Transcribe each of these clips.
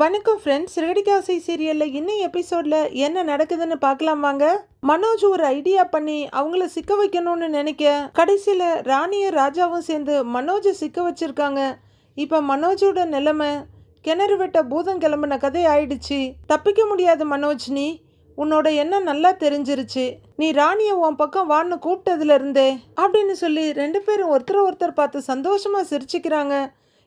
வணக்கம் ஃப்ரெண்ட்ஸ். ரெடிகாசி சீரியலில் இன்னும் எபிசோடில் என்ன நடக்குதுன்னு பார்க்கலாம் வாங்க. மனோஜ் ஒரு ஐடியா பண்ணி அவங்கள சிக்க வைக்கணும்னு நினைக்க கடைசியில் ராணியும் ராஜாவும் சேர்ந்து மனோஜை சிக்க வச்சிருக்காங்க. இப்போ மனோஜோட நிலைமை கிணறு வெட்ட பூதம் கிளம்புன கதை ஆயிடுச்சு. தப்பிக்க முடியாது மனோஜ், நீ உன்னோட எண்ணம் நல்லா தெரிஞ்சிருச்சு. நீ ராணியை உன் பக்கம் வான்னு கூப்பிட்டதுல இருந்தே அப்படின்னு சொல்லி ரெண்டு பேரும் ஒருத்தர் பார்த்து சந்தோஷமா சிரிச்சுக்கிறாங்க.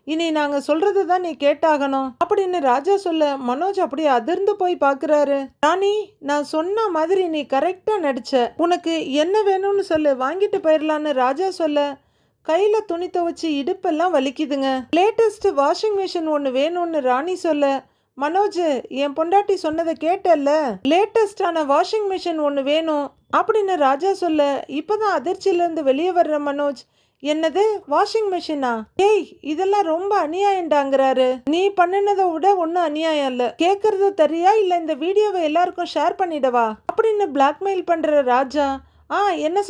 இனி நாங்க சொல்றது தான் நீ கேட்டாகணும் அப்படின்னு ராஜா சொல்ல மனோஜ் அப்படியே அதிர்ந்து போய் பாக்குறாரு. ராணி, நான் சொன்ன மாதிரி நீ கரெக்டா நடிச்ச. உனக்கு என்ன வேணும்னு சொல்லு, வாங்கிட்டு போயிடலான்னு ராஜா சொல்ல கையில துணி துவைச்சு இடுப்பெல்லாம் வலிக்குதுங்க. லேட்டஸ்ட் வாஷிங் மிஷின் ஒன்று வேணும்னு ராணி சொல்ல மனோஜ், என் பொண்டாட்டி சொன்னதை கேட்டல்ல, லேட்டஸ்டான வாஷிங் மிஷின் ஒன்று வேணும் அப்படின்னு ராஜா சொல்ல இப்பதான் அதிர்ச்சியிலேருந்து வெளியே வர்ற மனோஜ், என்னது வாஷிங் மிஷினா? ஏய், இதெல்லாம் ரொம்ப அநியாயம்டாங்கிறாரு. நீ பண்ணினதை விட ஒன்றும் அநியாயம் இல்லை. கேட்கறது தெரியா இல்லை இந்த வீடியோவை எல்லாருக்கும் ஷேர் பண்ணிடவா அப்படின்னு பிளாக்மெயில் பண்ற ராஜா. என்ன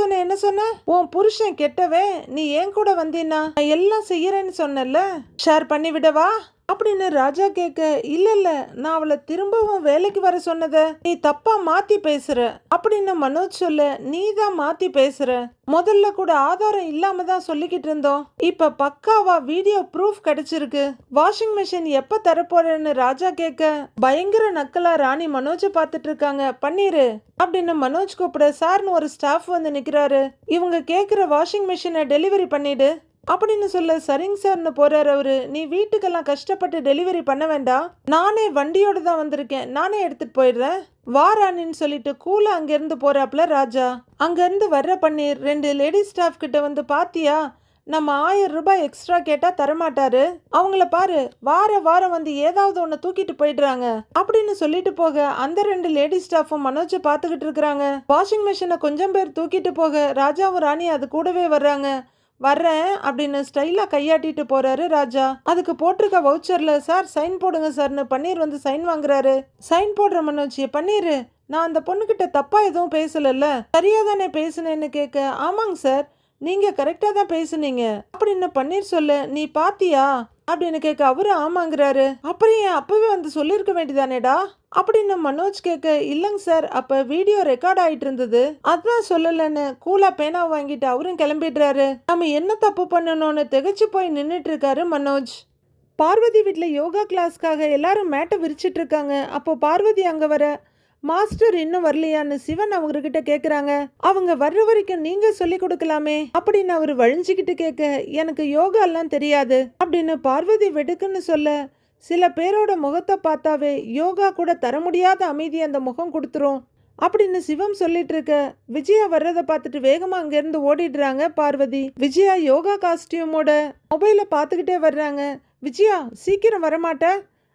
சொன்ன உன் புருஷன் கெட்டவே, நீ ஏன் கூட வந்தீன்னா நான் எல்லாம் செய்யறேன்னு சொன்னல, ஷேர் பண்ணி விடவா அப்படின்னு ராஜா கேட்க, இல்ல நான் அவளை திரும்பவும் வேலைக்கு வர சொன்னத நீ தப்பா மாத்தி பேசுற அப்படின்னு மனோஜ் சொல்ல, நீ தான் மாத்தி பேசுற. முதல்ல கூட ஆதாரம் இல்லாம தான் சொல்லிக்கிட்டு இருந்தோம், இப்ப பக்காவா வீடியோ ப்ரூஃப் கிடைச்சிருக்கு. வாஷிங் மிஷின் எப்ப தரப்போறேன்னு ராஜா கேட்க பயங்கர நக்கலா ராணி மனோஜை பார்த்துட்டு இருக்காங்க. பண்ணிரு அப்படின்னு மனோஜ் கூப்பிட சார்னு ஒரு ஸ்டாஃப் வந்து நிக்கிறாரு. இவங்க கேட்குற வாஷிங் மிஷினை டெலிவரி பண்ணிடு அப்படின்னு சொல்ல சரிங்க சார்னு போறாரு அவரு. நீ வீட்டுக்கெல்லாம் கஷ்டப்பட்டு டெலிவரி பண்ண வேண்டாம், நானே வண்டியோட தான் வந்திருக்கேன், நானே எடுத்துட்டு போயிடுறேன் வாரானின்னு சொல்லிட்டு கூல அங்கிருந்து போறாப்ல ராஜா. அங்கிருந்து வர்ற பன்னீர் ரெண்டு லேடிஸ் ஸ்டாஃப் கிட்ட வந்து, பாத்தியா நம்ம 1000 ரூபாய் எக்ஸ்ட்ரா கேட்டா தரமாட்டாரு, அவங்கள பாரு வாரம் வந்து ஏதாவது ஒன்று தூக்கிட்டு போயிடுறாங்க அப்படின்னு சொல்லிட்டு போக அந்த ரெண்டு லேடிஸ் ஸ்டாஃபும் மனோஜை பார்த்துக்கிட்டு இருக்கிறாங்க. வாஷிங் மிஷினை கொஞ்சம் பேர் தூக்கிட்டு போக ராஜாவும் ராணி அது கூடவே வர்றாங்க. வர்றேன் அப்படின்னு ஸ்டைலாக கையாட்டிட்டு போறாரு ராஜா. அதுக்கு போட்டிருக்க வவுச்சர்ல சார் சைன் போடுங்க சார்னு பன்னீர் வந்து சைன் வாங்குறாரு. சைன் போடுற மனோஜ், பன்னீர் நான் அந்த பொண்ணுகிட்ட தப்பா எதுவும் பேசலல்ல, சரியா தானே பேசுனேன்னு கேட்க, ஆமாங்க சார் நீங்க கரெக்டா தான் பேசுனீங்க அப்படின்னு பன்னீர் சொல்ல, நீ பாத்தியா அப்படின்னு கேட்க அவரு ஆமாங்கிறாரு. அப்புறம் ஏன் அப்பவே வந்து சொல்லியிருக்க வேண்டியதானேடா அப்படின்னு மனோஜ் கேட்க, இல்லைங்க சார் அப்ப வீடியோ ரெக்கார்ட் ஆயிட்டு இருந்தது அதான் சொல்லலன்னு கூலா பேனா வாங்கிட்டு அவரும் கிளம்பிடுறாரு. நம்ம என்ன தப்பு பண்ணணும்னு திகைச்சு போய் நின்றுட்டு இருக்காரு மனோஜ். பார்வதி வீட்டில் யோகா கிளாஸ்க்காக எல்லாரும் மேட்டை விரிச்சிட்டு இருக்காங்க. அப்போ பார்வதி அங்கே வர, மாஸ்டர் இன்னும் வரலையான்னு சிவன் அவங்ககிட்ட கேட்குறாங்க. அவங்க வர்ற வரைக்கும் நீங்க சொல்லி கொடுக்கலாமே அப்படின்னு அவர் வழிஞ்சிக்கிட்டு கேட்க, எனக்கு யோகா எல்லாம் தெரியாது அப்படின்னு பார்வதி வெடுக்குன்னு சொல்ல, சில பேரோட முகத்தை பார்த்தாவே யோகா கூட தர முடியாத அமைதி அந்த முகம் கொடுத்துரும் அப்படின்னு சிவம் சொல்லிட்டு இருக்க, விஜயா வர்றதை பார்த்துட்டு வேகமா அங்கிருந்து ஓடிடுறாங்க பார்வதி. விஜயா யோகா காஸ்டியூமோட மொபைலை பார்த்துக்கிட்டே வர்றாங்க. விஜயா சீக்கிரம் வரமாட்ட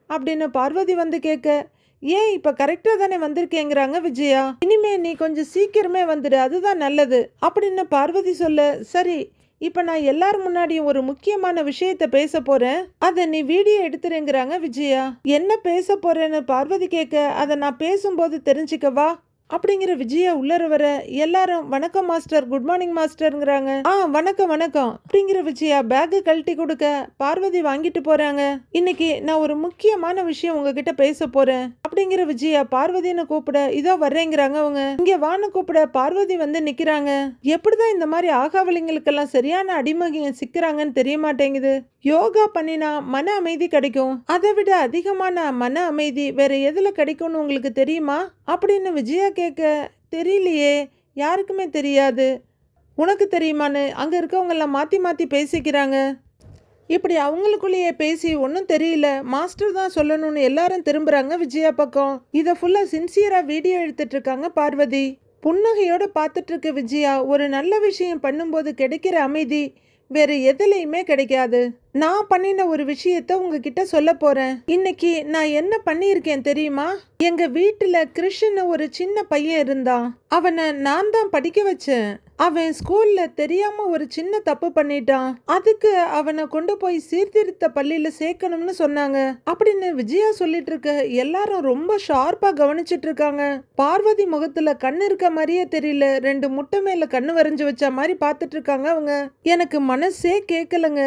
அப்படின்னு பார்வதி வந்து கேட்க, ஏன் இப்ப கரெக்டா தானே வந்திருக்கேங்கிறாங்க விஜயா. இனிமே நீ கொஞ்சம் சீக்கிரமே வந்துடு, அதுதான் நல்லது அப்படின்னு பார்வதி சொல்ல, சரி இப்ப நான் எல்லாரும் முன்னாடியும் ஒரு முக்கியமான விஷயத்த பேச போறேன், அதை நீ வீடியோ எடுத்துறேங்கிறாங்க விஜயா. என்ன பேச போறேன்னு பார்வதி கேட்க, அதை நான் பேசும்போது தெரிஞ்சுக்கவா அப்படிங்கிற விஜயா உள்ளர வர எல்லாரும் வணக்கம் மாஸ்டர், குட் மார்னிங் மாஸ்டர்ங்கிறாங்க. வணக்கம் அப்படிங்கிற விஜயா பேக்கு கழட்டி கொடுக்க பார்வதி வாங்கிட்டு போறாங்க. இன்னைக்கு நான் ஒரு முக்கியமான விஷயம் உங்ககிட்ட பேச போறேன் அப்படிங்கிற விஜயா பார்வதின்னு கூப்பிட இதோ வர்றேங்கிறாங்க. அவங்க இங்க வான்னு கூப்பிட பார்வதி வந்து நிக்கிறாங்க. எப்படிதான் இந்த மாதிரி ஆகாவலிங்களுக்கெல்லாம் சரியான அடிமகியம் சிக்கிறாங்கன்னு தெரிய மாட்டேங்குது. யோகா பண்ணினா மன அமைதி கிடைக்கும், அதை விட அதிகமான மன அமைதி வேற எதுல கிடைக்கும்னு உங்களுக்கு தெரியுமா அப்படின்னு விஜயா கேட்க, தெரியலையே, யாருக்குமே தெரியாது, உனக்கு தெரியுமான்னு அங்க இருக்கவங்க எல்லாம் மாத்தி பேசிக்கிறாங்க. இப்படி அவங்களுக்குள்ளேயே பேசி ஒன்றும் தெரியல, மாஸ்டர் தான் சொல்லணும்னு எல்லாரும் திரும்புறாங்க விஜயா பக்கம். இதை ஃபுல்லா சின்சியரா வீடியோ எடுத்துட்டு இருக்காங்க பார்வதி. புன்னகையோட பார்த்துட்டு இருக்க விஜயா, ஒரு நல்ல விஷயம் பண்ணும்போது கிடைக்கிற அமைதி வேற எதுலையுமே கிடைக்காது. நான் பண்ணின ஒரு விஷயத்த உங்ககிட்ட சொல்ல போறேன். இன்னைக்கு நான் என்ன பண்ணியிருக்கேன் தெரியுமா? எங்க வீட்டுல கிருஷ்ணன் ஒரு சின்ன பையன் இருந்தான், அவனை நான் தான் படிக்க வச்சேன். அவன் ஸ்கூல்ல தெரியாம ஒரு சின்ன தப்பு பண்ணிட்டான், அதுக்கு அவனை கொண்டு போய் சீர்திருத்த பள்ளியில சேர்க்கணும்னு சொன்னாங்க அப்படின்னு விஜயா சொல்லிட்டு இருக்க எல்லாரும் ரொம்ப ஷார்ப்பா கவனிச்சிட்டு இருக்காங்க. பார்வதி முகத்துல கண்ணு இருக்க மாதிரியே தெரியல, ரெண்டு முட்டை மேல கண்ணு வரைஞ்சு வச்ச மாதிரி பார்த்துட்டு இருக்காங்க அவங்க. எனக்கு மனசே கேட்கலங்க,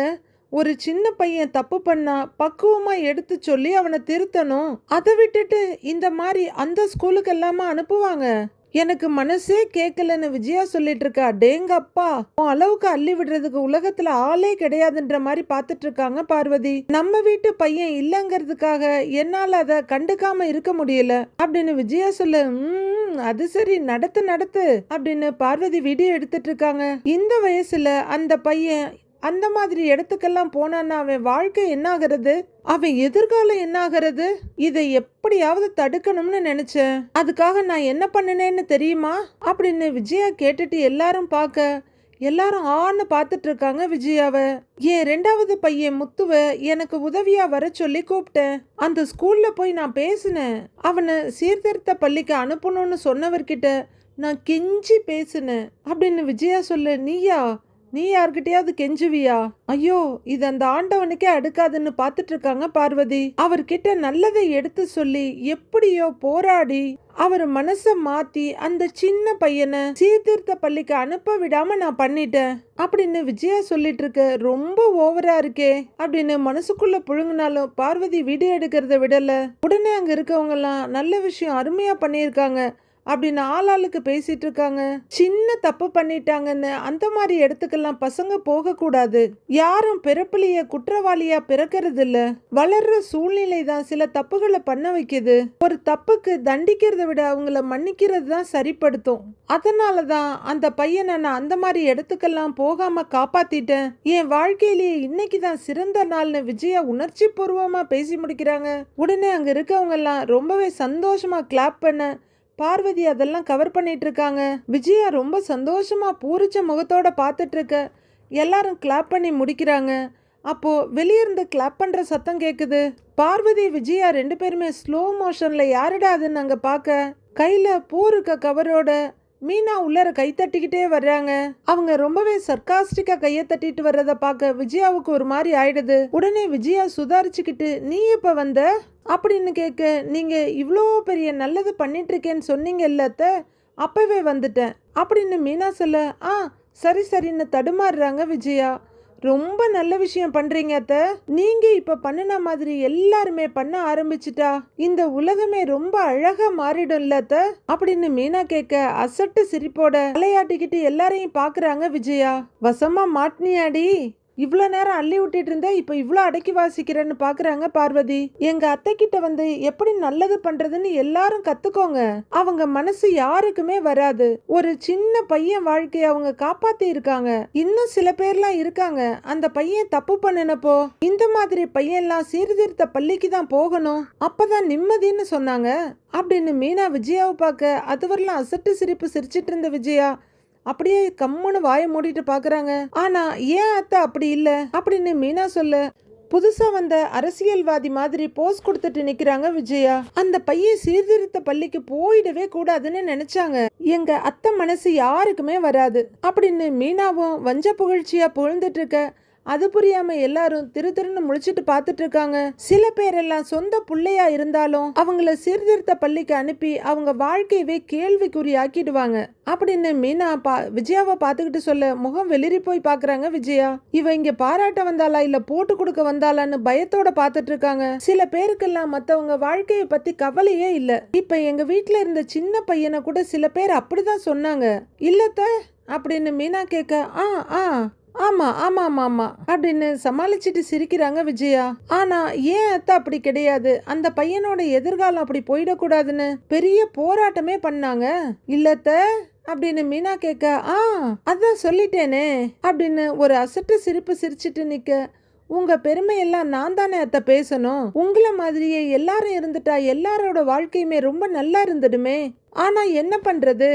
ஒரு சின்ன பையன் தப்பு பண்ணா பக்குவமா எடுத்து சொல்லி அவனை திருத்தணும். அதை விட்டுட்டு இந்த மாதிரி அந்த ஸ்கூலுக்கு எல்லாமா அனுப்புவாங்க? எனக்கு மனசே கேட்கலன்னு விஜயா சொல்லிட்டு இருக்கா. டேங்கப்பா, உன் அளவுக்கு அள்ளி விடுறதுக்கு உலகத்துல ஆளே கிடையாதுன்ற மாதிரி பாத்துட்டு இருக்காங்க பார்வதி. நம்ம வீட்டு பையன் இல்லங்கிறதுக்காக என்னால அதை கண்டுக்காம இருக்க முடியல அப்படின்னு விஜயா சொல்ல. அது சரி, நடத்து அப்படின்னு பார்வதி வீடியோ எடுத்துட்டு இருக்காங்க. இந்த வயசுல அந்த பையன் அந்த மாதிரி இடத்துக்கெல்லாம் போனான்னா அவன் வாழ்க்கை என்ன ஆகிறது, அவன் எதிர்காலம் என்ன ஆகிறது? இதை எப்படியாவது தடுக்கணும்னு நினைச்சேன். அதுக்காக நான் என்ன பண்ணினேன்னு தெரியுமா அப்படின்னு விஜயா கேட்டுட்டு எல்லாரும் ஆன்னு பார்த்துட்டு இருக்காங்க விஜயாவை. என் 2வது பையன் முத்துவ எனக்கு உதவியா வர சொல்லி கூப்பிட்டேன். அந்த ஸ்கூல்ல போய் நான் பேசினேன். அவனை சீர்திருத்த பள்ளிக்கு அனுப்பணும்னு சொன்னவர்கிட்ட நான் கெஞ்சி பேசினேன் அப்படின்னு விஜயா சொல்ல. நீ யார்கிட்டயாவது கெஞ்சுவியா? ஐயோ, இது அந்த ஆண்டவனுக்கே அடுக்காதுன்னு பார்த்துட்டு இருக்காங்க பார்வதி. அவர்கிட்ட நல்லதை எடுத்து சொல்லி எப்படியோ போராடி அவர் மனச மாத்தி அந்த சின்ன பையனை சீர்திருத்த பள்ளிக்கு அனுப்ப விடாம நான் பண்ணிட்டேன் அப்படின்னு விஜயா சொல்லிட்டு இருக்க. ரொம்ப ஓவரா இருக்கே அப்படின்னு மனசுக்குள்ள புழுங்கினாலும் பார்வதி வீடியோ எடுக்கிறத விடல. உடனே அங்க இருக்கவங்க எல்லாம் நல்ல விஷயம், அருமையா பண்ணியிருக்காங்க அப்படின்னு ஆளாளுக்கு பேசிட்டு இருக்காங்க. சின்ன தப்பு பண்ணிட்டாங்கன்னு அந்த மாதிரி இடத்துக்கெல்லாம் பசங்க போக கூடாது. யாரும் பிறப்புலைய குற்றவாளியா பிறக்கிறது இல்ல. வளர்ற சூழ்நிலை தான் சில தப்புகளை பண்ண வைக்குது. ஒரு தப்புக்கு தண்டிக்கிறத விட அவங்கள மன்னிக்கிறது தான் சரிப்படுத்தும். அதனாலதான் அந்த பையனை நான் அந்த மாதிரி இடத்துக்கெல்லாம் போகாம காப்பாத்திட்டேன். என் வாழ்க்கையிலேயே இன்னைக்கு தான் சிறந்த நாள்னு விஜயா உணர்ச்சி பூர்வமா பேசி முடிக்கிறாங்க. உடனே அங்க இருக்கவங்க எல்லாம் ரொம்பவே சந்தோஷமா கிளாப் பண்ண பார்வதி அதெல்லாம் கவர் பண்ணிட்டு இருக்காங்க. விஜயா ரொம்ப சந்தோஷமா பூரிச்ச முகத்தோட பார்த்துட்டு இருக்க. எல்லாரும் கிளாப் பண்ணி முடிக்கிறாங்க. அப்போ வெளியிருந்து கிளாப் பண்ற சத்தம் கேக்குது. பார்வதி விஜயா 2 பேருமே ஸ்லோ மோஷன்ல யாருடா அதுன்னு அங்க பார்க்க கையில பூ இருக்க கவரோட மீனா உள்ளர கை தட்டிக்கிட்டே வர்றாங்க. அவங்க ரொம்பவே சர்க்காஸ்டிக்கா கையை தட்டிட்டு வர்றத பார்க்க விஜயாவுக்கு ஒரு மாதிரி ஆயிடுது. உடனே விஜயா சுதாரிச்சுக்கிட்டு நீ இப்ப வந்த அப்படின்னு கேட்க, நீங்க இவ்வளோ பெரிய நல்லது பண்ணிட்டு இருக்கேன்னு சொன்னீங்கல்ல அத்தை, அப்பவே வந்துட்டேன் அப்படின்னு மீனா சொல்ல. சரின்னு தடுமாறுறாங்க விஜயா. ரொம்ப நல்ல விஷயம் பண்றீங்க அத்தை. நீங்க இப்ப பண்ணின மாதிரி எல்லாருமே பண்ண ஆரம்பிச்சுட்டா இந்த உலகமே ரொம்ப அழகா மாறிடும்ல அத்தை அப்படின்னு மீனா கேட்க, அசட்டு சிரிப்போட தலையாட்டிக்கிட்டு எல்லாரையும் பாக்குறாங்க விஜயா. வசமா மாட்டினியாடி, இவ்வளோ நேரம் அள்ளி விட்டுட்டு இருந்த, இப்போ இவ்வளோ அடக்கி வாசிக்கிறேன்னு பார்க்குறாங்க பார்வதி. எங்க அத்தை கிட்ட வந்து எப்படி நல்லது பண்றதுன்னு எல்லாரும் கத்துக்கோங்க. அவங்க மனசு யாருக்குமே வராது. ஒரு சின்ன பையன் வாழ்க்கையை அவங்க காப்பாத்தி இருக்காங்க. இன்னும் சில பேர்லாம் இருக்காங்க, அந்த பையன் தப்பு பண்ணினப்போ இந்த மாதிரி பையன்லாம் சீர்திருத்த பள்ளிக்கு தான் போகணும், அப்பதான் நிம்மதின்னு சொன்னாங்க அப்படின்னு மீனா விஜயாவை பார்க்க அதுவரெல்லாம் அசட்டு சிரிப்பு சிரிச்சிட்டு இருந்த விஜயா அப்படியே கம்முன்னு வாயை மூடிட்டு பாக்குறாங்க. ஆனா ஏன் அத்தை அப்படி இல்ல அப்படின்னு மீனா சொல்ல, புதுசா வந்த அரசியல்வாதி மாதிரி போஸ் கொடுத்துட்டு நிக்கிறாங்க விஜயா. அந்த பையன் சீர்திருத்த பள்ளிக்கு போயிடவே கூடாதுன்னு நினைச்சாங்க. எங்க அத்தை மனசு யாருக்குமே வராது அப்படின்னு மீனாவும் வஞ்ச புகழ்ச்சியா புகழ்ந்துட்டு இருக்க. அது புரியாம எல்லாரும் திருன்னு முழிச்சிட்டு பார்த்துட்டு இருக்காங்க. சில பேரெல்லாம் சொந்த பிள்ளையா இருந்தாலும் அவங்கள சீர்திருத்த பள்ளிக்கு அனுப்பி அவங்க வாழ்க்கையவே கேள்விக்குறி ஆக்கிடுவாங்க அப்படின்னு மீனா விஜயாவை பார்த்துக்கிட்டு சொல்ல, முகம் வெளிரி போய் பாக்குறாங்க விஜயா. இவ இங்க பாராட்ட வந்தாளா இல்ல போட்டு கொடுக்க வந்தாளான்னு பயத்தோட பார்த்துட்டு இருக்காங்க. சில பேருக்கெல்லாம் மத்தவங்க வாழ்க்கையை பத்தி கவலையே இல்ல. இப்ப எங்க வீட்டுல இருந்த சின்ன பையனை கூட சில பேர் அப்படிதான் சொன்னாங்க இல்லத்த அப்படின்னு மீனா கேட்க, ஆமா அப்படின்னு சமாளிச்சுட்டு சிரிக்கிறாங்க விஜயா. ஆனா ஏன் அத்தை அப்படி கிடையாது, அந்த பையனோட எதிர்காலம் அப்படி போயிடக்கூடாதுன்னு பெரிய போராட்டமே பண்ணாங்க இல்லத்த அப்படின்னு மீனா கேட்க, அதான் சொல்லிட்டேனே அப்படின்னு ஒரு அசட்டு சிரிப்பு சிரிச்சிட்டு நிக்க. உங்க பெருமையெல்லாம் நான் தானே அத்தை பேசணும். உங்களை மாதிரியே எல்லாரும் இருந்துட்டா எல்லாரோட வாழ்க்கையுமே ரொம்ப நல்லா இருந்துடுமே. ஆனா என்ன பண்றது,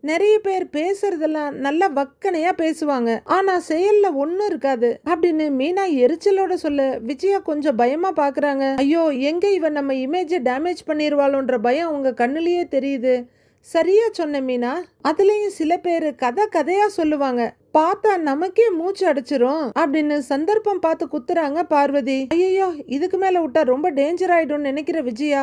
நிறைய பேர் பேசுறதெல்லாம் நல்ல வக்கனையா பேசுவாங்க, ஆனா செயல்ல ஒண்ணும் இருக்காது அப்படின்னு மீனா எரிச்சலோட சொல்ல விஜயா கொஞ்சம் பயமா பாக்குறாங்க. ஐயோ, எங்க இவன் நம்ம இமேஜை டேமேஜ் பண்ணிருவாளோன்ற பயம் அவங்க கண்ணுலயே தெரியுது. சரியா சொன்ன மீனா. அதுலயும் சில பேர் கதையா சொல்லுவாங்க, பார்த்தா நமக்கே மூச்சு அடிச்சிரும் அப்படின்னு சந்தர்ப்பம் பார்த்து குத்துறாங்க பார்வதி. ஐயோ, இதுக்கு மேல விட்டா ரொம்ப டேஞ்சர் ஆயிடும் நினைக்கிற விஜயா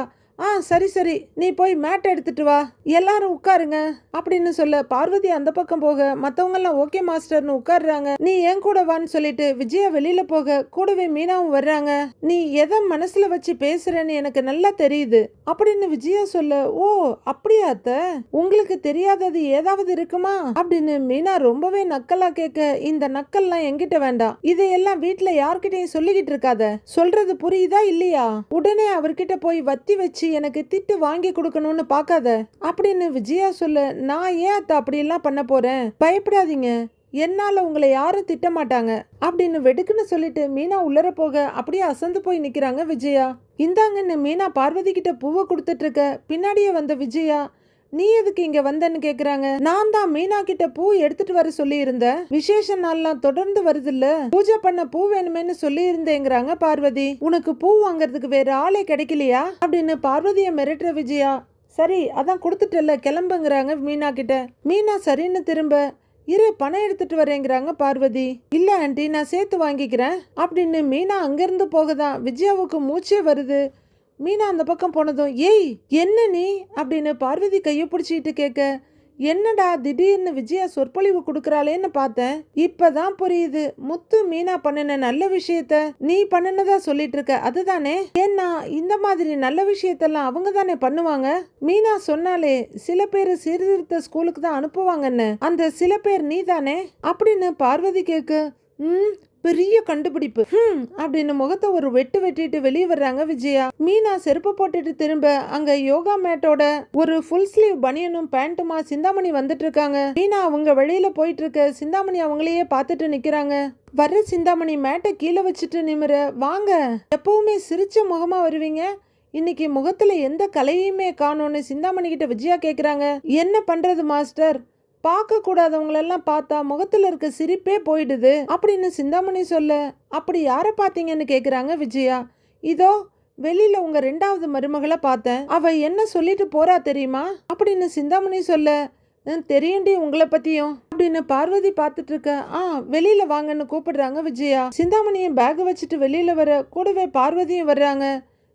சரி சரி, நீ போய் மேட் எடுத்துட்டு வா, எல்லாரும் உட்காருங்க அப்படின்னு சொல்ல பார்வதி அந்த பக்கம் போக மத்தவங்க எல்லாம் ஓகே மாஸ்டர்னு உட்காருறாங்க. நீ என் கூட வான்னு சொல்லிட்டு விஜயா வெளியில போக கூடவே மீனாவும் வர்றாங்க. நீ எதை மனசுல வச்சு பேசுறேன்னு எனக்கு நல்லா தெரியுது அப்படின்னு விஜயா சொல்ல, ஓ அப்படியா அத்தை, உங்களுக்கு தெரியாதது ஏதாவது இருக்குமா அப்படின்னு மீனா ரொம்பவே நக்கலா கேட்க, இந்த நக்கல்லாம் என்கிட்ட வேண்டாம், இதையெல்லாம் வீட்டுல யார்கிட்டயும் சொல்லிக்கிட்டு இருக்காத, சொல்றது புரியுதா இல்லையா, உடனே அவர்கிட்ட போய் வத்தி வச்சு எனக்கு திட்டு வாங்கி கொடுக்கணும்னு பாக்காத அப்படின்னு விஜயா சொல்ல, நான் ஏன் அத்தை அப்படி எல்லாம் பண்ண போறேன், பயப்படாதீங்க, என்னால உங்களை யாரும் திட்ட மாட்டாங்க அப்படின்னு வெடுக்குன்னு சொல்லிட்டு மீனா உள்ளர போக அப்படியே அசந்து போய் நிக்கிறாங்க விஜயா. இந்தாங்கன்னு மீனா பார்வதி கிட்ட பூவை கொடுத்துட்டு இருக்க பின்னாடியே வந்த விஜயா, நீ எதுக்கு இங்க வந்தன்னு கேக்குறாங்க. நான் தான் மீனா கிட்ட பூ எடுத்துட்டு வர சொல்லி இருந்தேன், விசேஷ நாள்லாம் தொடர்ந்து வருது இல்ல, பூஜை பண்ண பூ வேணுமேன்னு சொல்லி இருந்தேங்கிறாங்க பார்வதி. உனக்கு பூ வாங்கறதுக்கு வேற ஆளே கிடைக்கலையா அப்படின்னு பார்வதிய மிரட்டுற விஜயா. சரி அதான் கொடுத்துட்டல கிளம்புங்கிறாங்க மீனா கிட்ட. மீனா சரின்னு திரும்ப, இரு பணம் எடுத்துட்டு வரேங்கிறாங்க பார்வதி. இல்ல ஆண்டி நான் சேர்த்து வாங்கிக்கிறேன் அப்படின்னு மீனா அங்கிருந்து போகதான் விஜயாவுக்கு மூச்சே வருது. மீனா அந்த பக்கம் போனதும், ஏய் என்ன நீ அப்படின்னு பார்வதி கையை பிடிச்சிட்டு கேட்க, என்னடா திடீர்னு விஜயா சொற்பொழிவு கொடுக்கறாளேன்னு பார்த்தேன், இப்பதான் புரியுது, முத்து மீனா பண்ணின நல்ல விஷயத்த நீ பண்ணினதா சொல்லிட்டு இருக்க அதுதானே, ஏன்னா இந்த மாதிரி நல்ல விஷயத்தெல்லாம் அவங்க தானே பண்ணுவாங்க. மீனா சொன்னாலே சில பேர் சீர்திருத்த ஸ்கூலுக்கு தான் அனுப்புவாங்கன்னு, அந்த சில பேர் நீ தானே அப்படின்னு பார்வதி கேட்க, பெரிய கண்டுபிடிப்பு அப்படின்னு முகத்தை ஒரு வெட்டு வெட்டிட்டு வெளியே வர்றாங்க விஜயா. மீனா செருப்பு போட்டுட்டு திரும்ப அங்க யோகா மேட்டோட ஒரு ஃபுல் ஸ்லீவ் பனியனும் பேண்ட்டுமா சிந்தாமணி வந்துட்டு இருக்காங்க. மீனா அவங்க வழியில போயிட்டு இருக்க சிந்தாமணி அவங்களையே பார்த்துட்டு நிக்கிறாங்க. வர்ற சிந்தாமணி மேட்டை கீழே வச்சுட்டு நிமிர, வாங்க, எப்பவுமே சிரிச்ச முகமா வருவீங்க, இன்னைக்கு முகத்துல எந்த கலையுமே காணோன்னு சிந்தாமணி கிட்ட விஜயா கேக்குறாங்க. என்ன பண்றது மாஸ்டர், பார்க்க கூடாதவங்களெல்லாம் பார்த்தா முகத்துல இருக்க சிரிப்பே போயிடுது அப்படின்னு சிந்தாமணி சொல்ல, அப்படி யாரை பார்த்தீங்கன்னு கேக்குறாங்க விஜயா. இதோ வெளியில உங்க 2வது மருமகளை பார்த்தேன், அவ என்ன சொல்லிட்டு போறா தெரியுமா அப்படின்னு சிந்தாமணி சொல்ல, தெரியுண்டி உங்களை பத்தியும் அப்படின்னு பார்வதி பார்த்துட்டு இருக்க. வெளியில வாங்கன்னு கூப்பிடுறாங்க விஜயா. சிந்தாமணியும் பேக் வச்சுட்டு வெளியில வர கூடவே பார்வதியும் வர்றாங்க.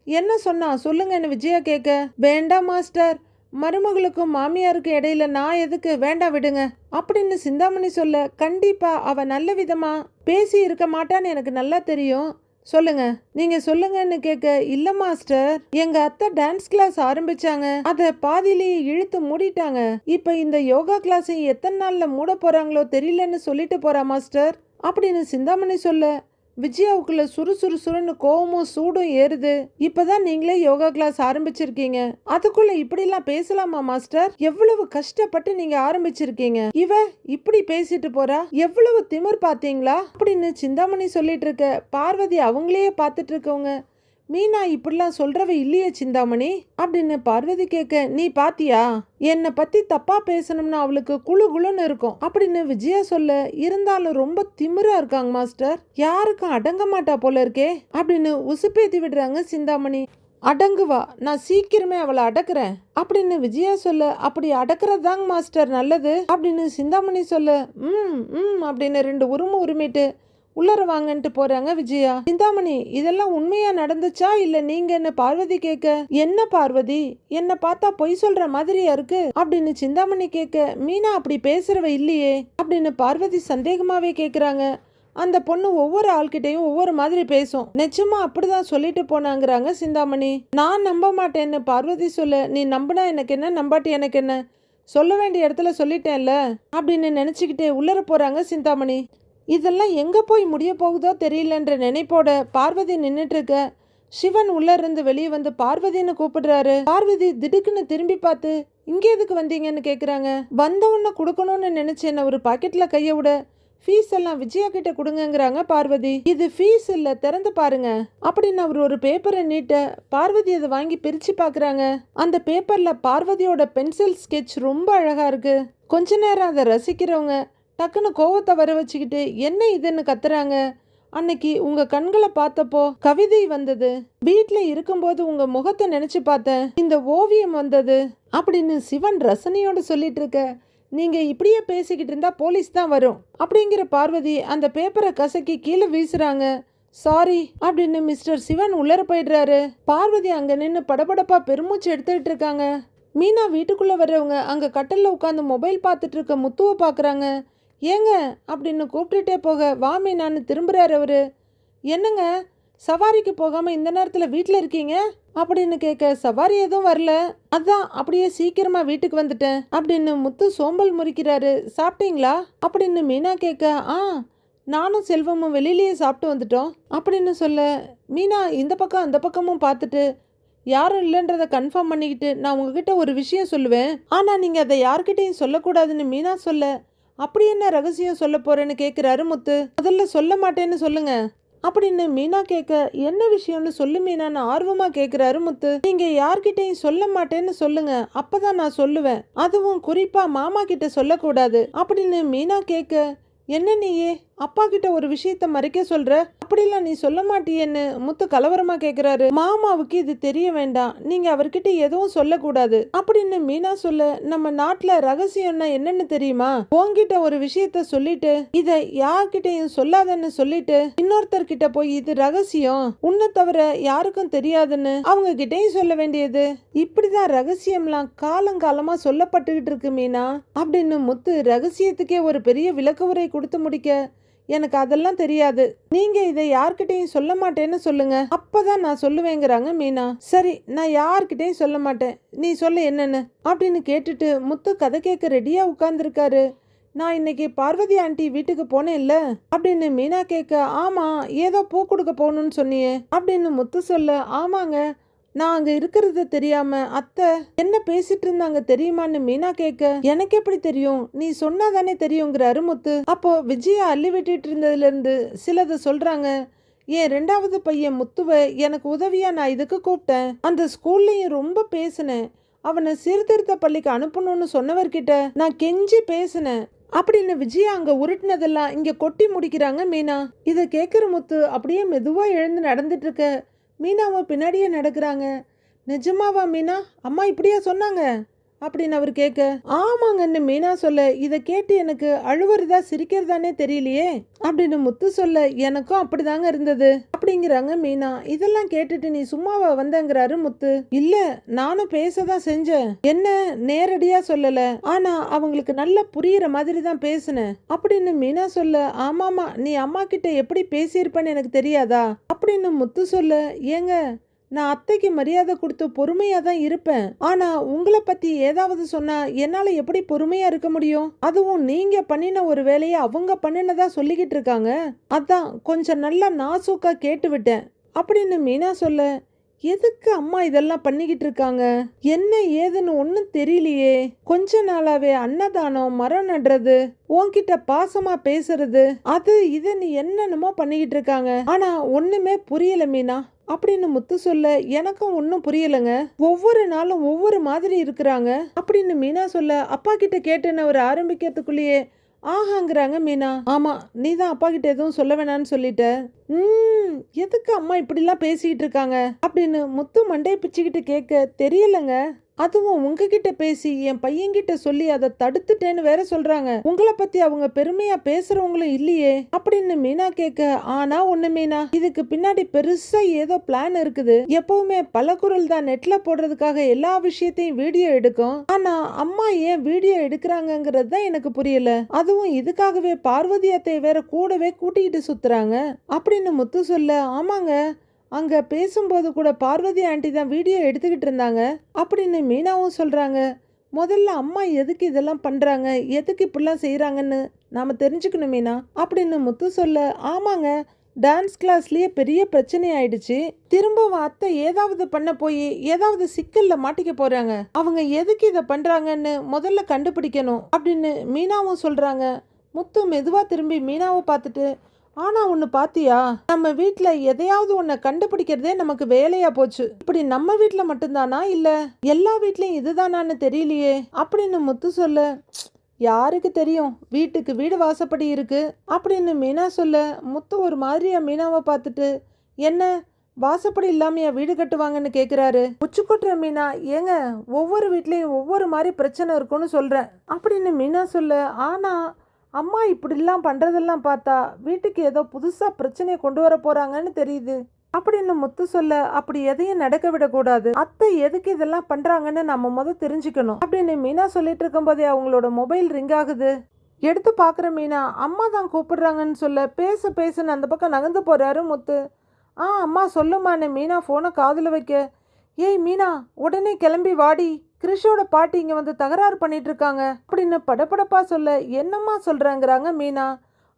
என்ன சொன்னா சொல்லுங்கன்னு விஜயா கேட்க, வேண்டாம் மாஸ்டர், மருமகளுக்கும் மாமியாருக்கும் இடையில நான் எதுக்கு, வேண்டாம் விடுங்க அப்படின்னு சிந்தாமணி சொல்ல, கண்டிப்பா அவ நல்ல விதமா பேசி இருக்க மாட்டான்னு எனக்கு நல்லா தெரியும், சொல்லுங்க நீங்க சொல்லுங்கன்னு கேட்க, இல்ல மாஸ்டர், எங்க அத்தை டான்ஸ் கிளாஸ் ஆரம்பிச்சாங்க, அத பாதியிலேயே இழுத்து மூடிட்டாங்க, இப்ப இந்த யோகா கிளாஸ் எத்தனை நாள்ல மூட போறாங்களோ தெரியலன்னு சொல்லிட்டு போறா மாஸ்டர் அப்படின்னு சிந்தாமணி சொல்ல, விஜயாவுக்குள்ள சுறுசுறுன்னு கோவமும் சூடும் ஏறுது. இப்பதான் நீங்களே யோகா கிளாஸ் ஆரம்பிச்சிருக்கீங்க, அதுக்குள்ள இப்படி எல்லாம் பேசலாமா மாஸ்டர், எவ்வளவு கஷ்டப்பட்டு நீங்க ஆரம்பிச்சிருக்கீங்க, இவ இப்படி பேசிட்டு போறா, எவ்வளவு திமிர் பாத்தீங்களா அப்படின்னு சிந்தாமணி சொல்லிட்டு இருக்க. பார்வதி அவங்களையே பார்த்துட்டு இருக்கவங்க, மீனா இப்படிலாம் சொல்றவ இல்லையே சிந்தாமணி அப்படின்னு பார்வதி கேட்க, நீ பாத்தியா, என்னை பத்தி தப்பா பேசணும்னா அவளுக்கு குழு குழுன்னு இருக்கும் அப்படின்னு விஜயா சொல்ல, இருந்தாலும் ரொம்ப திமிரா இருக்காங்க மாஸ்டர், யாருக்கும் அடங்க மாட்டா போல இருக்கே அப்படின்னு உசுப்பேத்தி விடுறாங்க சிந்தாமணி. அடங்குவா, நான் சீக்கிரமே அவளை அடக்குறேன் அப்படின்னு விஜயா சொல்ல, அப்படி அடக்குறது தாங்க மாஸ்டர் நல்லது அப்படின்னு சிந்தாமணி சொல்ல, அப்படின்னு 2 உருமிட்டு உள்ளர வாங்கன்ட்டு போறாங்க விஜயா. சிந்தாமணி இதெல்லாம் உண்மையா நடந்துச்சா இல்ல நீங்கன்னு பார்வதி கேட்க, என்ன பார்வதி என்ன பார்த்தா பொய் சொல்ற மாதிரியா இருக்கு அப்படின்னு சிந்தாமணி கேட்க, மீனா அப்படி பேசுறவ இல்லையே அப்படின்னு பார்வதி சந்தேகமாவே கேக்குறாங்க. அந்த பொண்ணு ஒவ்வொரு ஆள்கிட்டையும் ஒவ்வொரு மாதிரி பேசும், நிச்சயமா அப்படிதான் சொல்லிட்டு போனாங்கிறாங்க சிந்தாமணி. நான் நம்ப மாட்டேன்னு பார்வதி சொல்ல, நீ நம்பினா எனக்கு என்ன, நம்பாட்டி எனக்கு என்ன, சொல்ல வேண்டிய இடத்துல சொல்லிட்டேன்ல அப்படின்னு நினைச்சுக்கிட்டே உள்ளர போறாங்க சிந்தாமணி. இதெல்லாம் எங்க போய் முடிய போகுதோ தெரியலன்ற நினைப்போட பார்வதி நின்றுட்டு இருக்க. சிவன் உள்ள இருந்து வெளியே வந்து பார்வதின்னு கூப்பிடுறாரு. பார்வதி திடுக்குன்னு திரும்பி பார்த்து, இங்க எதுக்கு வந்தீங்கன்னு கேக்குறாங்க. வந்த உடனே கொடுக்கணும்னு நினைச்சேன், ஒரு பாக்கெட்ல கைய விட, ஃபீஸ் எல்லாம் விஜயா கிட்ட கொடுங்கங்கிறாங்க பார்வதி. இது ஃபீஸ் இல்ல, திறந்து பாருங்க அப்படின்னு அவர் ஒரு பேப்பரை நீட்ட பார்வதி அதை வாங்கி பிரிச்சு பாக்குறாங்க. அந்த பேப்பர்ல பார்வதியோட பென்சில் ஸ்கெட்ச் ரொம்ப அழகா இருக்கு. கொஞ்ச நேரம் அதை ரசிக்கிறவங்க டக்குன்னு கோவத்தை வர வச்சுக்கிட்டு என்ன இதுன்னு கத்துறாங்க. அன்னைக்கு உங்க கண்களை பார்த்தப்போ கவிதை வந்தது, வீட்டுல இருக்கும்போது உங்க முகத்தை நினைச்சு பார்த்தேன், இந்த ஓவியம் வந்தது அப்படின்னு சிவன் ரசனையோடு சொல்லிட்டு இருக்க. நீங்க இப்படியே பேசிக்கிட்டு இருந்தா போலீஸ் தான் வரும் அப்படிங்கிற பார்வதி அந்த பேப்பரை கசக்கி கீழே வீசுறாங்க. சாரி அப்படின்னு மிஸ்டர் சிவன் உள்ளர போயிடுறாரு. பார்வதி அங்க நின்று படபடப்பா பெருமூச்சு எடுத்துக்கிட்டு இருக்காங்க. மீனா வீட்டுக்குள்ள வர்றவங்க அங்க கட்டல்ல உட்காந்து மொபைல் பார்த்துட்டு இருக்க முத்துவை பாக்குறாங்க. ஏங்க அப்படின்னு கூப்பிட்டுட்டே போக வா மீனான்னு திரும்புறாரு அவரு. என்னங்க சவாரிக்கு போகாம இந்த நேரத்துல வீட்டுல இருக்கீங்க அப்படின்னு கேட்க, சவாரி எதுவும் வரல, அதான் அப்படியே சீக்கிரமா வீட்டுக்கு வந்துட்டேன் அப்படின்னு முத்து சோம்பல் முறிக்கிறாரு. சாப்பிட்டீங்களா அப்படின்னு மீனா கேட்க, நானும் செல்வமும் வெளியிலேயே சாப்பிட்டு வந்துட்டோம் அப்படின்னு சொல்ல, மீனா இந்த பக்கம் அந்த பக்கமும் பார்த்துட்டு யாரும் இல்லைன்றதை கன்ஃபார்ம் பண்ணிக்கிட்டு, நான் உங்ககிட்ட ஒரு விஷயம் சொல்லுவேன், ஆனால் நீங்கள் அதை யார்கிட்டையும் சொல்லக்கூடாதுன்னு மீனா சொல்ல, அப்படி என்ன ரகசியம் சொல்ல போறேன்னு கேட்குறாரு முத்து. முதல்ல சொல்ல மாட்டேன்னு சொல்லுங்க அப்படின்னு மீனா கேட்க, என்ன விஷயம்னு சொல்லு மீனான்னு ஆர்வமா கேட்குறாரு முத்து. நீங்க யார்கிட்டையும் சொல்ல மாட்டேன்னு சொல்லுங்க, அப்பதான் நான் சொல்லுவேன், அதுவும் குறிப்பா மாமா கிட்ட சொல்லக்கூடாது அப்படின்னு மீனா கேட்க, என்ன நீயே அப்பா கிட்ட ஒரு விஷயத்த மறைக்க சொல்ற, அப்படிலாம் நீ சொல்ல மாட்டியேன்னு முத்து கலவரமா கேக்குறாரு. மாமாவுக்கு இது தெரிய வேண்டாம், நீங்க அவர்கிட்ட எதுவும் சொல்லக்கூடாது அப்படின்னு மீனா சொல்ல, நம்ம நாட்டுல ரகசியம்னா என்னன்னு தெரியுமா, உன்கிட்ட ஒரு விஷயத்த சொல்லிட்டு இத யார்கிட்டையும் சொல்லாதன்னு சொல்லிட்டு இன்னொருத்தர்கிட்ட போய் இது ரகசியம் உன்னை தவிர யாருக்கும் தெரியாதுன்னு அவங்க கிட்டையும் சொல்ல வேண்டியது. இப்படிதான் ரகசியம்லாம் காலங்காலமா சொல்லப்பட்டுகிட்டு இருக்கு மீனா அப்படின்னு முத்து ரகசியத்துக்கே ஒரு பெரிய விளக்க உரை கொடுத்து முடிக்க, எனக்கு அதெல்லாம் தெரியாது, நீங்க இதை யார்கிட்டையும் சொல்ல மாட்டேன்னு சொல்லுங்க, அப்பதான் நான் சொல்லுவேங்கிறாங்க மீனா. சரி நான் யார்கிட்டையும் சொல்ல மாட்டேன், நீ சொல்ல என்னன்னு அப்படின்னு கேட்டுட்டு முத்து கதை கேட்க ரெடியா உட்கார்ந்துருக்காரு. நான் இன்னைக்கு பார்வதி ஆண்டி வீட்டுக்கு போனேன் இல்ல அப்படின்னு மீனா கேட்க, ஆமா ஏதோ பூ கொடுக்க போகணும்னு சொன்னியே அப்படின்னு முத்து சொல்ல, ஆமாங்க நான் அங்க இருக்கிறது தெரியாம அத்தை என்ன பேசிட்டு இருந்தாங்க தெரியுமான்னு மீனா கேட்க, எனக்கு எப்படி தெரியும், நீ சொன்னாதானே தெரியுங்கிறாரு முத்து. அப்போ விஜயா அள்ளி விட்டுட்டு இருந்ததுல இருந்து சிலது சொல்றாங்க, என் 2வது பையன் முத்துவை எனக்கு உதவியா நான் இதுக்கு கூப்பிட்டேன், அந்த ஸ்கூல்லையும் ரொம்ப பேசினேன், அவனை சீர்திருத்த பள்ளிக்கு அனுப்பணும்னு சொன்னவர்கிட்ட நான் கெஞ்சி பேசினேன் அப்படின்னு விஜயா அங்க உருட்டினதெல்லாம் இங்க கொட்டி முடிக்கிறாங்க மீனா. இதை கேட்குற முத்து அப்படியே மெதுவா எழுந்து நடந்துட்டு இருக்க மீனாவும் பின்னாடியே நடக்கிறாங்க. நிஜமாவா மீனா, அம்மா இப்படியா சொன்னாங்க அப்படின்னு அவர் கேட்க, ஆமாங்கன்னு மீனா சொல்ல, இதை கேட்டு எனக்கு அழுவுறதா சிரிக்கிறதானே தெரியலையே அப்படின்னு முத்து சொல்ல, எனக்கும் அப்படிதாங்க இருந்தது அப்படிங்கிறாங்க மீனா. இதெல்லாம் கேட்டுட்டு நீ சும்மாவா வந்தங்கிறாரு முத்து. இல்ல நானும் பேசதான் செஞ்சேன், என்ன நேரடியா சொல்லல, ஆனா அவங்களுக்கு நல்லா புரியுற மாதிரி தான் பேசினேன் அப்படின்னு மீனா சொல்ல, ஆமாமா நீ அம்மா கிட்ட எப்படி பேசியிருப்பேன்னு எனக்கு தெரியாதா அப்படின்னு முத்து சொல்ல, ஏங்க நான் அத்தைக்கு மரியாதை கொடுத்து பொறுமையா தான் இருப்பேன், ஆனா உங்களை பத்தி ஏதாவது சொன்னா என்னால எப்படி பொறுமையா இருக்க முடியும், அதுவும் நீங்க பண்ணின ஒரு வேலையை அவங்க பண்ணினதா சொல்லிக்கிட்டு இருக்காங்க, அதான் கொஞ்சம் நல்லா நாசூக்கா கேட்டு விட்டேன் அப்படின்னு மீனா சொல்ல, எதுக்கு அம்மா இதெல்லாம் பண்ணிக்கிட்டு இருக்காங்க, என்ன ஏதுன்னு ஒன்னும் தெரியலையே, கொஞ்ச நாளாவே அன்னதானம் மரம் நடுறது உன்கிட்ட பாசமா பேசுறது அது இது நீ என்னென்னமோ பண்ணிக்கிட்டு இருக்காங்க, ஆனா ஒண்ணுமே புரியல மீனா அப்படின்னு முத்து சொல்ல, எனக்கும் ஒன்னும் புரியலங்க, ஒவ்வொரு நாளும் ஒவ்வொரு மாதிரி இருக்கிறாங்க அப்படின்னு மீனா சொல்ல, அப்பா கிட்ட கேட்டுன்னு அவர் ஆரம்பிக்கிறதுக்குள்ளேயே ஆஹாங்கிறாங்க மீனா. ஆமா நீ தான் அப்பா கிட்ட எதுவும் சொல்ல வேணான்னு சொல்லிட்ட, எதுக்கு அம்மா இப்படிலாம் பேசிக்கிட்டு இருக்காங்க அப்படின்னு முத்து மண்டையை பிச்சுக்கிட்டு கேட்க, தெரியலங்க, அதுவும் உங்ககிட்ட பேசி என் பையன்கிட்ட சொல்லி அதை தடுத்துட்டேன்னு வேற சொல்றாங்க, உங்களை பத்தி அவங்க பெருமையா பேசுறவங்களும் இல்லையே அப்படின்னு மீனா கேட்க, ஆனா ஒண்ணு மீனா, இதுக்கு பின்னாடி பெருசா ஏதோ பிளான் இருக்குது, எப்பவுமே பல குரல் தான் நெட்ல போடுறதுக்காக எல்லா விஷயத்தையும் வீடியோ எடுக்கும், ஆனா அம்மா ஏன் வீடியோ எடுக்கிறாங்கிறது தான் எனக்கு புரியல, அதுவும் இதுக்காகவே பார்வதி அத்தை வேற கூடவே கூட்டிக்கிட்டு சுத்துறாங்க அப்படின்னு முத்து சொல்ல, ஆமாங்க அங்க பேசும்போது கூட பார்வதி ஆண்டி தான் வீடியோ எடுத்துக்கிட்டு இருந்தாங்க அப்படின்னு மீனாவும் சொல்றாங்க. முதல்ல அம்மா எதுக்கு இதெல்லாம் பண்றாங்க, எதுக்கு இப்படிலாம் செய்யறாங்கன்னு நாம தெரிஞ்சுக்கணும் மீனா அப்படின்னு முத்து சொல்ல, ஆமாங்க டான்ஸ் கிளாஸ்லயே பெரிய பிரச்சனை ஆயிடுச்சு, திரும்பவும் அத்தை ஏதாவது பண்ண போய் ஏதாவது சிக்கல்ல மாட்டிக்க போறாங்க, அவங்க எதுக்கு இதை பண்றாங்கன்னு முதல்ல கண்டுபிடிக்கணும் அப்படின்னு மீனாவும் சொல்றாங்க. முத்து மெதுவா திரும்பி மீனாவை பார்த்துட்டு, ஆனா ஒண்ணு பாத்தியா, நம்ம வீட்ல எதையாவது ஒன்ன கண்டுபிடிக்கிறதே நமக்கு வேலையா போச்சு, இப்படி நம்ம வீட்ல மட்டும்தானா இல்ல எல்லா வீட்லயும் இதுதானான்னு தெரியலையே அப்படின்னு முத்து சொல்ல, யாருக்கு தெரியும், வீட்டுக்கு வீடு வாசப்படி இருக்கு அப்படின்னு மீனா சொல்ல, முத்து ஒரு மாதிரியா மீனாவை பார்த்துட்டு, என்ன வாசப்படி இல்லாமையா வீடு கட்டுவாங்கன்னு கேக்குறாரு. உச்சு கொட்டுற மீனா, ஏங்க ஒவ்வொரு வீட்லயும் ஒவ்வொரு மாதிரி பிரச்சனை இருக்கும்னு சொல்றேன் அப்படின்னு மீனா சொல்ல, ஆனா அம்மா இப்படிலாம் பண்றதெல்லாம் பார்த்தா வீட்டுக்கு ஏதோ புதுசா பிரச்சனையை கொண்டு வர போறாங்கன்னு தெரியுது அப்படின்னு முத்து சொல்ல, அப்படி எதையும் நடக்க விடக்கூடாது, அத்தை எதுக்கு இதெல்லாம் பண்றாங்கன்னு நம்ம தெரிஞ்சுக்கணும் அப்படின்னு மீனா சொல்லிட்டு இருக்கும் போதே அவங்களோட மொபைல் ரிங் ஆகுது. எடுத்து பாக்குற மீனா அம்மா தான் கூப்பிடுறாங்கன்னு சொல்ல பேசுன்னு அந்த பக்கம் நகர்ந்து போறாரு முத்து. அம்மா சொல்லுமான்னு மீனா போனை காதுல வைக்க, ஏய் மீனா உடனே கிளம்பி வாடி, கிறிஷோட பாட்டி இங்க வந்து தகராறு பண்ணிட்டு இருக்காங்க அப்படின்னு படபடப்பா சொல்ல, என்னம்மா சொல்றாங்கிறாங்க மீனா.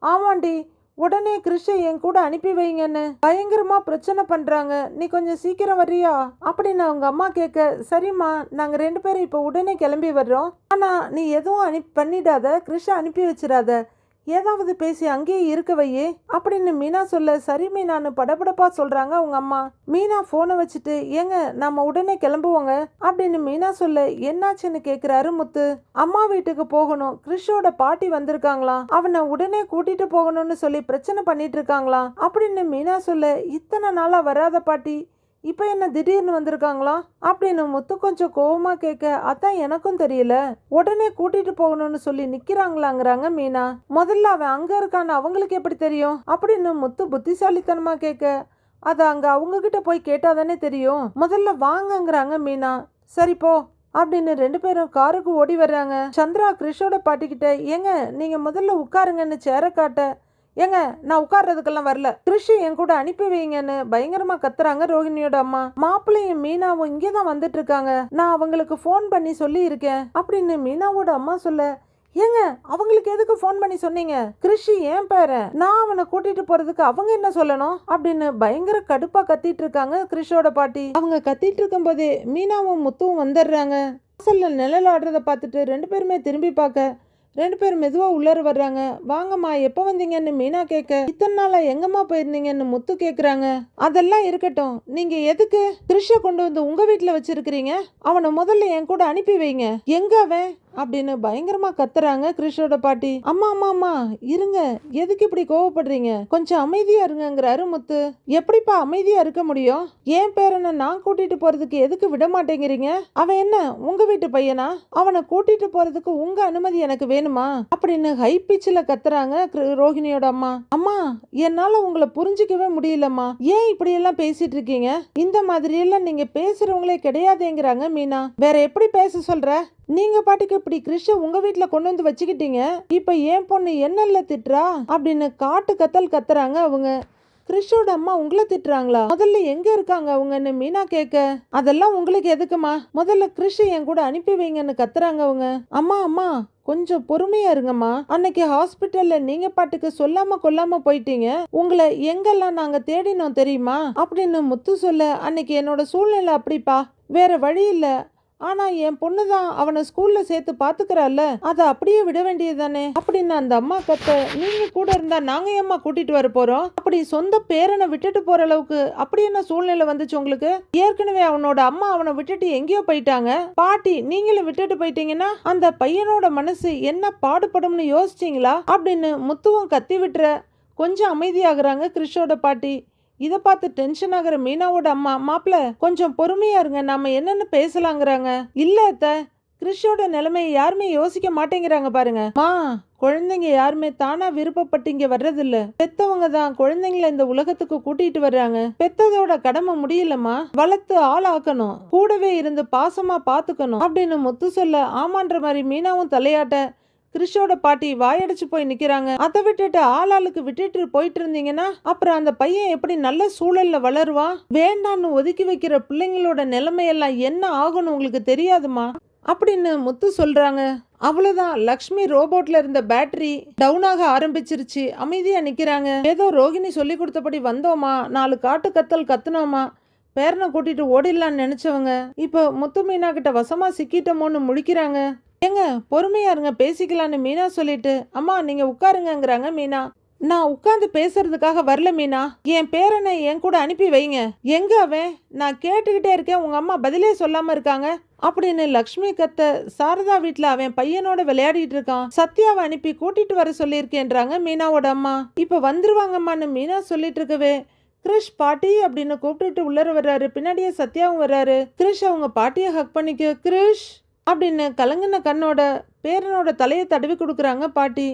ஆமாண்டி, உடனே கிறிஷை என் கூட அனுப்பி வைங்கன்னு பயங்கரமா பிரச்சனை பண்றாங்க, நீ கொஞ்சம் சீக்கிரம் வர்றியா அப்படின்னு அவங்க அம்மா கேட்க, சரிம்மா நாங்க 2 பேரும் இப்ப உடனே கிளம்பி வர்றோம், ஆனா நீ எதுவும் பண்ணிடாத, கிறிஷை அனுப்பி வச்சிடாத, ஏதாவது பேசி அங்கேயே இருக்க வையே அப்படின்னு மீனா சொல்ல, சரி மீனான்னு படபடப்பா சொல்றாங்க அவங்க அம்மா. மீனா போனை வச்சுட்டு, ஏங்க நம்ம உடனே கிளம்புவோங்க அப்படின்னு மீனா சொல்ல, என்னாச்சுன்னு கேக்குறாரு முத்து. அம்மா வீட்டுக்கு போகணும், கிறிஷோட பாட்டி வந்திருக்காங்களாம், அவனை உடனே கூட்டிட்டு போகணும்னு சொல்லி பிரச்சனை பண்ணிட்டு இருக்காங்களாம் அப்படின்னு மீனா சொல்ல, இத்தனை நாளா வராத பாட்டி இப்போ என்ன திடீர்னு வந்திருக்காங்களா அப்படின்னு முத்து கொஞ்சம் கோவமா கேட்க, அதான் எனக்கும் தெரியல, உடனே கூட்டிட்டு போகணும்னு சொல்லி நிக்கிறாங்களாங்கிறாங்க மீனா. முதல்ல அவன் அங்க இருக்கான்னு அவங்களுக்கு எப்படி தெரியும் அப்படின்னு முத்து புத்திசாலித்தனமா கேட்க, அது அங்க அவங்க கிட்ட போய் கேட்டாதானே தெரியும், முதல்ல வாங்கங்கிறாங்க மீனா. சரி போ அப்படின்னு 2 பேரும் காருக்கு ஓடி வர்றாங்க. சந்திரா கிறிஷோட பாட்டிக்கிட்ட, ஏங்க நீங்க முதல்ல உட்காருங்கன்னு சேர காட்ட, ஏங்க நான் உட்கார்றதுக்கெல்லாம் வரல, கிறிஷி என் கூட அனுப்பி வைங்கன்னு பயங்கரமா கத்துறாங்க ரோஹிணியோட அம்மா. மாப்பிள்ளையும் மீனாவும் இங்கேதான் வந்துட்டு இருக்காங்க, நான் அவங்களுக்கு போன் பண்ணி சொல்லி இருக்கேன் அப்படின்னு மீனாவோட அம்மா சொல்ல, ஏங்க அவங்களுக்கு எதுக்கு போன் பண்ணி சொன்னீங்க, கிறிஷி ஏன் பேரன், நான் அவனை கூட்டிட்டு போறதுக்கு அவங்க என்ன சொல்லணும் அப்படின்னு பயங்கர கடுப்பா கத்திட்டு இருக்காங்க கிறிஷோட பாட்டி. அவங்க கத்திட்டு இருக்கும் போதே மீனாவும் முத்துவும் வந்துடுறாங்க. வாசல்ல நிழல் ஆடுறத பார்த்துட்டு 2 பேருமே திரும்பி பார்க்க, 2 பேரும் மெதுவா உள்ளர வர்றாங்க. வாங்கம்மா எப்போ வந்தீங்கன்னு மீனா கேட்க, இத்தனை நாளா எங்கம்மா போயிருந்தீங்கன்னு முத்து கேக்குறாங்க. அதெல்லாம் இருக்கட்டும், நீங்க எதுக்கு கிறிஷ கொண்டு வந்து உங்க வீட்டுல வச்சிருக்கிறீங்க, அவனை முதல்ல என் கூட அனுப்பி வைங்க, எங்க அவன் அப்படின்னு பயங்கரமா கத்துறாங்க கிறிஷோட பாட்டி. அம்மா அம்மா அம்மா இருங்க, எதுக்கு இப்படி கோவப்படுறீங்க, கொஞ்சம் அமைதியா இருங்கிறாரு முத்து. எப்படிப்பா அமைதியா இருக்க முடியும், என் பேரனை நான் கூட்டிட்டு போறதுக்கு எதுக்கு விட மாட்டேங்கிறீங்க, அவன் என்ன உங்க வீட்டு பையனா, அவனை கூட்டிட்டு போறதுக்கு உங்க அனுமதி எனக்கு வேணுமா அப்படின்னு ஹை பிச்சில கத்துறாங்க ரோஹிணியோட அம்மா. அம்மா என்னால உங்களை புரிஞ்சிக்கவே முடியலம்மா, ஏன் இப்படி எல்லாம் பேசிட்டு இருக்கீங்க, இந்த மாதிரி எல்லாம் நீங்க பேசுறவங்களே கிடையாதுங்கிறாங்க மீனா. வேற எப்படி பேச சொல்ற, நீங்க பாட்டுக்கு இப்படி கிறிஷ உங்க வீட்டுல கொண்டு வந்து வச்சுக்கிட்டீங்க, இப்ப ஏன் பொண்ணு என்னல்ல திட்டுறா அப்படின்னு காட்டு கத்தல் கத்துறாங்க அவங்க. கிறிஷோட அம்மா உங்களை திட்டுறாங்களா, முதல்ல எங்க இருக்காங்க அவங்கன்னு மீனா கேட்க, அதெல்லாம் உங்களுக்கு எதுக்குமா, முதல்ல கிறிஷ என் கூட அனுப்பி வைங்கன்னு கத்துறாங்க அவங்க. அம்மா அம்மா கொஞ்சம் பொறுமையா இருங்கம்மா, அன்னைக்கு ஹாஸ்பிட்டல்ல நீங்க பாட்டுக்கு சொல்லாம கொல்லாம போயிட்டீங்க, உங்களை எங்கெல்லாம் நாங்க தேடினோம் தெரியுமா அப்படின்னு முத்து சொல்ல, அன்னைக்கு என்னோட சூழ்நிலை அப்படிப்பா, வேற வழி இல்ல, ஆனா என் பொண்ணு தான் அவனை ஸ்கூல்ல சேர்த்து பாத்துக்கிறாள்ல, அதை அப்படியே விட வேண்டியதுதானே அப்படின்னு அந்த அம்மா கத்த, நீங்க கூட இருந்தா நாங்க ஏம்மா கூட்டிட்டு வர போறோம், அப்படி சொந்த பேரனை விட்டுட்டு போற அளவுக்கு அப்படி என்ன சூழ்நிலை வந்துச்சு உங்களுக்கு, ஏற்கனவே அவனோட அம்மா அவனை விட்டுட்டு எங்கேயோ போயிட்டாங்க, பாட்டி நீங்களும் விட்டுட்டு போயிட்டீங்கன்னா அந்த பையனோட மனசு என்ன பாடுபடும்னு யோசிச்சீங்களா அப்படின்னு முத்துவும் கத்தி விட்டுற. கொஞ்சம் அமைதியாகிறாங்க கிறிஷோட பாட்டி. இதை பார்த்து டென்ஷன் ஆகிற மீனாவோட அம்மா, மாப்பிள்ள கொஞ்சம் பொறுமையா இருங்க, நாம என்னன்னு பேசலாங்கிறாங்க. இல்ல அத்த, கிறிஷோட நிலைமையை யாருமே யோசிக்க மாட்டேங்கிறாங்க பாருங்க. குழந்தைங்க யாருமே தானா விருப்பப்பட்டு இங்க வர்றதில்ல, பெத்தவங்க தான் குழந்தைங்களை இந்த உலகத்துக்கு கூட்டிட்டு வர்றாங்க, பெத்ததோட கடமை முடியலமா, வளர்த்து ஆளாக்கணும், கூடவே இருந்து பாசமா பாத்துக்கணும் அப்படின்னு முத்து சொல்ல, ஆமான்ற மாதிரி மீனாவும் தலையாட்ட கிறிஷோட பாட்டி வாயடிச்சு போய் நிக்கிறாங்க. அதை விட்டுட்டு ஆளாளுக்கு விட்டுட்டு போயிட்டு இருந்தீங்கன்னா அப்புறம் அந்த பையன் எப்படி நல்ல சூழல்ல வளருவான், வேண்டான்னு ஒதுக்கி வைக்கிற பிள்ளைங்களோட நிலைமையெல்லாம் என்ன ஆகும்னு உங்களுக்கு தெரியாதுமா அப்படின்னு முத்து சொல்றாங்க. அவ்வளவுதான், லக்ஷ்மி ரோபோட்ல இருந்த பேட்டரி டவுன் ஆக ஆரம்பிச்சிருச்சு. அமைதியா நிக்கிறாங்க. ஏதோ ரோகிணி சொல்லி கொடுத்தபடி வந்தோமா, 4 காட்டு கத்தல் கத்துனோமா, பேரனை கூட்டிட்டு ஓடிடலான்னு நினைச்சவங்க இப்போ முத்து மீனா கிட்ட வசமா சிக்கிட்டோமோன்னு முழிக்கிறாங்க. ஏங்க பொறுமையா இருங்க, பேசிக்கலான்னு மீனா சொல்லிட்டு, அம்மா நீங்க உட்காருங்கிறாங்க மீனா. நான் உட்கார்ந்து பேசுறதுக்காக வரல மீனா, என் பேரனை என் கூட அனுப்பி வைங்க, எங்க அவன், நான் கேட்டுக்கிட்டே இருக்கேன், உங்க அம்மா பதிலே சொல்லாம இருக்காங்க அப்படின்னு லக்ஷ்மி கத்த. சாரதா வீட்டுல அவன் பையனோட விளையாடிட்டு இருக்கான், சத்யாவை அனுப்பி கூட்டிட்டு வர சொல்லியிருக்கேன்றாங்க மீனாவோட அம்மா. இப்ப வந்துருவாங்கம்மான்னு மீனா சொல்லிட்டு இருக்கவே, கிறிஷ் பாட்டி அப்படின்னு கூப்பிட்டுட்டு உள்ளர வர்றாரு. பின்னாடியே சத்யாவும் வர்றாரு. கிறிஷ் அவங்க பாட்டியை ஹக் பண்ணிக்க, கிறிஷ் அப்படின்னு கலங்கின கண்ணோட பேரனோட தலையை தடவி கொடுக்குறாங்க பாட்டி.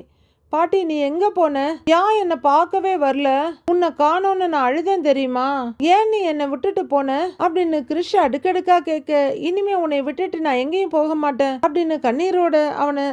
பாட்டி நீ எங்க போன? ஏன் என்ன பார்க்கவே வரல? உன்னை காணோன்னு நான் அழுதேன் தெரியுமா? ஏன் நீ என்னை விட்டுட்டு போன அப்படின்னு கிறிஷ் அடுக்கடுக்கா கேட்க, இனிமே உன்னை விட்டுட்டு நான் எங்கேயும் போக மாட்டேன் அப்படின்னு கண்ணீரோட அவனை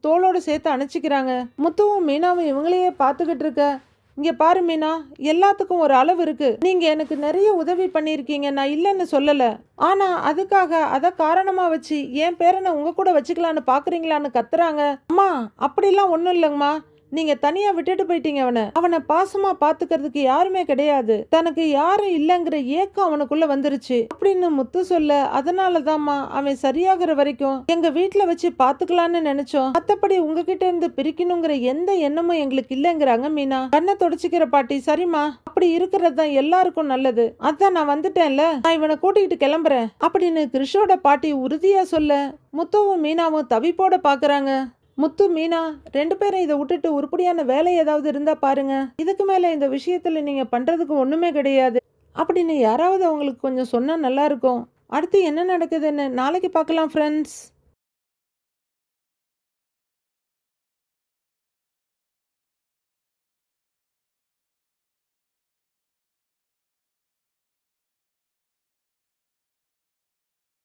தோளோட சேர்த்து அணைச்சிக்கிறாங்க. முத்துவும் மீனாவும் இவங்களையே பார்த்துக்கிட்டு இருக்க, இங்க பாரு மீனா, எல்லாத்துக்கும் ஒரு அளவு இருக்கு. நீங்க எனக்கு நிறைய உதவி பண்ணியிருக்கீங்க, நான் இல்லைன்னு சொல்லல. ஆனா அதுக்காக அதை காரணமா வச்சு என் பேரனை உங்க கூட வச்சுக்கலான்னு பாக்குறீங்களான்னு கத்துறாங்க. அம்மா அப்படிலாம் ஒண்ணும் இல்லைங்கம்மா, நீங்க தனியா விட்டுட்டு போயிட்டீங்க. அவனை பாசமா பாத்துக்கிறதுக்கு யாருமே கிடையாது. தனக்கு யாரும் இல்லைங்கிற ஏக்கம் அவனுக்குள்ள வந்துருச்சு அப்படின்னு முத்து சொல்ல, அதனாலதாம்மா அவன் சரியாகிற வரைக்கும் எங்க வீட்டுல வச்சு பாத்துக்கலான்னு நினைச்சோம். மத்தபடி உங்ககிட்ட இருந்து பிரிக்கணுங்கிற எந்த எண்ணமும் எங்களுக்கு இல்லைங்கிறாங்க மீனா. கண்ணை தொடச்சிக்கிற பாட்டி. சரிம்மா, அப்படி இருக்கிறது தான் எல்லாருக்கும் நல்லது. அதான் நான் வந்துட்டேன்ல, நான் இவனை கூட்டிகிட்டு கிளம்புறேன் அப்படின்னு கிறிஷோட பாட்டி உறுதியா சொல்ல, முத்துவும் மீனாவும் தவிப்போட பாக்குறாங்க. முத்து, மீனா 2 பேரும் இதை விட்டுட்டு உருப்படியான வேலை ஏதாவது இருந்தா பாருங்க. இதுக்கு மேல இந்த விஷயத்துல நீங்க பண்றதுக்கு ஒண்ணுமே கிடையாது அப்படின்னு யாராவது அவங்களுக்கு கொஞ்சம் சொன்னா நல்லா இருக்கும். அடுத்து என்ன நடக்குதுன்னு நாளைக்கு பார்க்கலாம் ஃப்ரெண்ட்ஸ்.